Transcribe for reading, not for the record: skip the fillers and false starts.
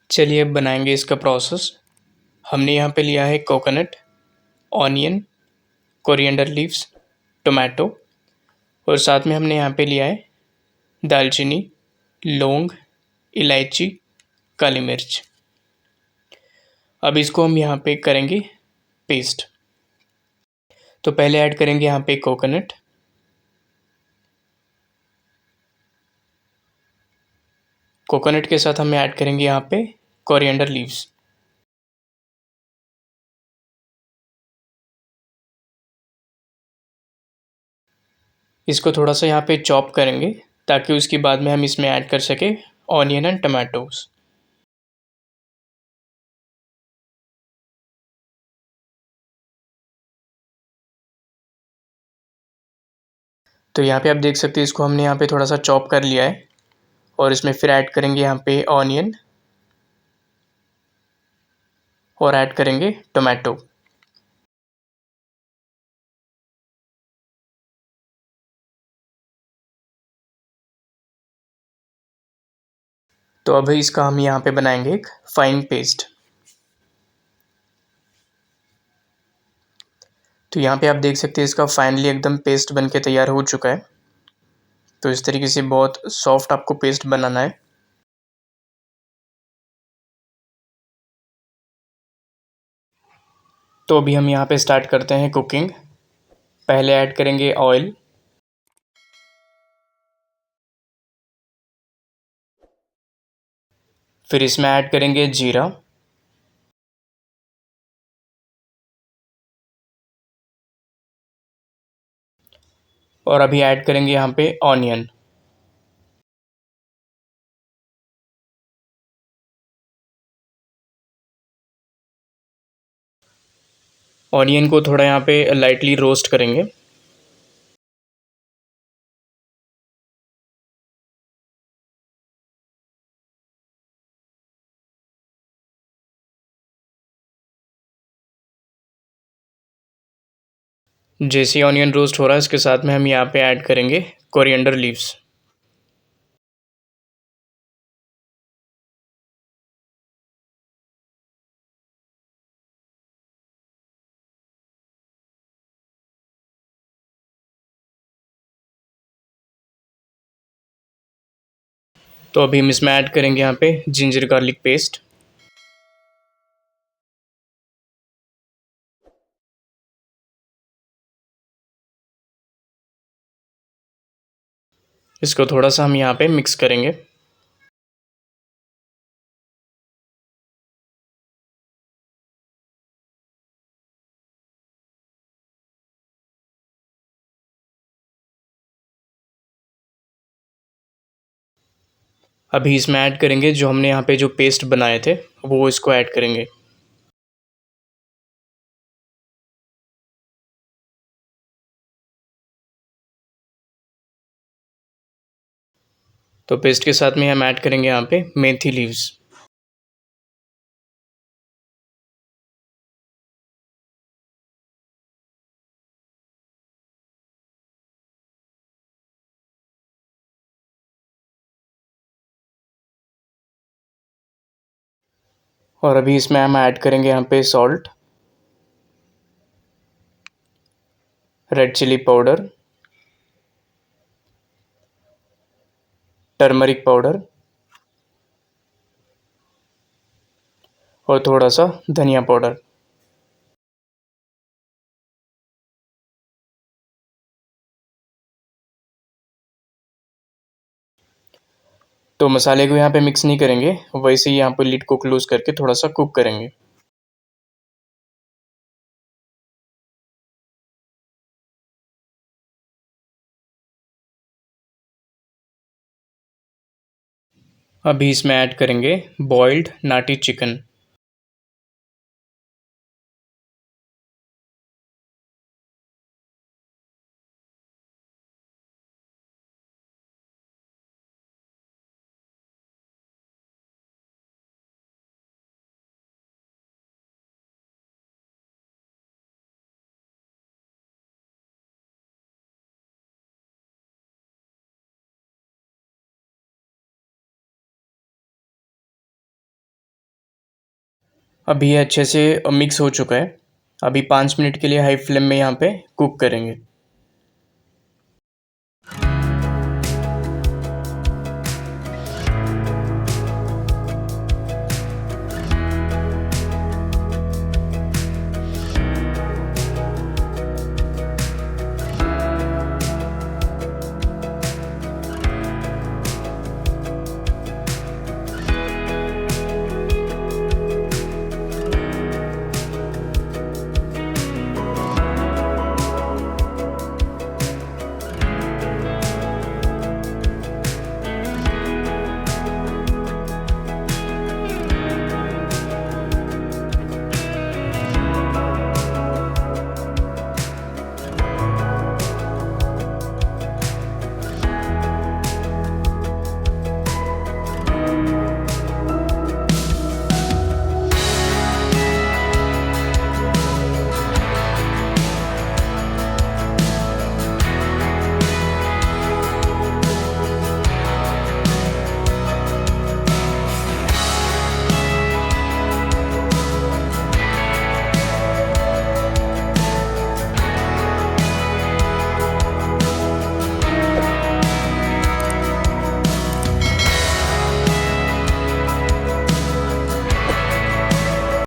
चलिए अब बनाएंगे इसका प्रोसेस। हमने यहाँ पे लिया है coconut, onion, coriander leaves, tomato और साथ में हमने यहाँ पे लिया है दालचीनी, लौंग, इलायची, काली मिर्च। अब इसको हम यहाँ पे करेंगे पेस्ट। तो पहले ऐड करेंगे यहाँ पे कोकोनट, कोकोनट के साथ हम ऐड करेंगे यहाँ पे कोरिएंडर लीव्स। इसको थोड़ा सा यहाँ पे चॉप करेंगे ताकि उसके बाद में हम इसमें ऐड कर सके ऑनियन एंड टमाटोज। तो यहाँ पे आप देख सकते हैं इसको हमने यहाँ पे थोड़ा सा चॉप कर लिया है और इसमें फिर ऐड करेंगे यहाँ पे ऑनियन और ऐड करेंगे टोमेटो। तो अभी इसका हम यहाँ पे बनाएंगे एक फाइन पेस्ट। तो यहाँ पे आप देख सकते हैं इसका फाइनली एकदम पेस्ट बन के तैयार हो चुका है। तो इस तरीके से बहुत सॉफ्ट आपको पेस्ट बनाना है। तो अभी हम यहाँ पे स्टार्ट करते हैं कुकिंग। पहले ऐड करेंगे ऑयल, फिर इसमें ऐड करेंगे जीरा, और अभी ऐड करेंगे यहाँ पे ऑनियन। ऑनियन को थोड़ा यहाँ पे लाइटली रोस्ट करेंगे। जैसे ऑनियन रोस्ट हो रहा है इसके साथ में हम यहाँ पे ऐड करेंगे कोरिएंडर लीव्स। तो अभी हम इसमें ऐड करेंगे यहाँ पे जिंजर गार्लिक पेस्ट। इसको थोड़ा सा हम यहाँ पे मिक्स करेंगे। अभी इसमें ऐड करेंगे जो हमने यहाँ पे जो पेस्ट बनाए थे वो इसको ऐड करेंगे। तो पेस्ट के साथ में हम ऐड करेंगे यहाँ पे मेथी लीव्स। और अभी इसमें हम ऐड करेंगे यहाँ पे salt, red chilli powder, turmeric powder और थोड़ा सा धनिया पाउडर। तो मसाले को यहाँ पे मिक्स नहीं करेंगे, वैसे ही यहाँ पे लिड को क्लोज करके थोड़ा सा कुक करेंगे। अभी इसमें ऐड करेंगे बॉइल्ड नाटी चिकन। अभी ये अच्छे से मिक्स हो चुका है। अभी 5 मिनट के लिए हाई फ्लेम में यहाँ पे कुक करेंगे।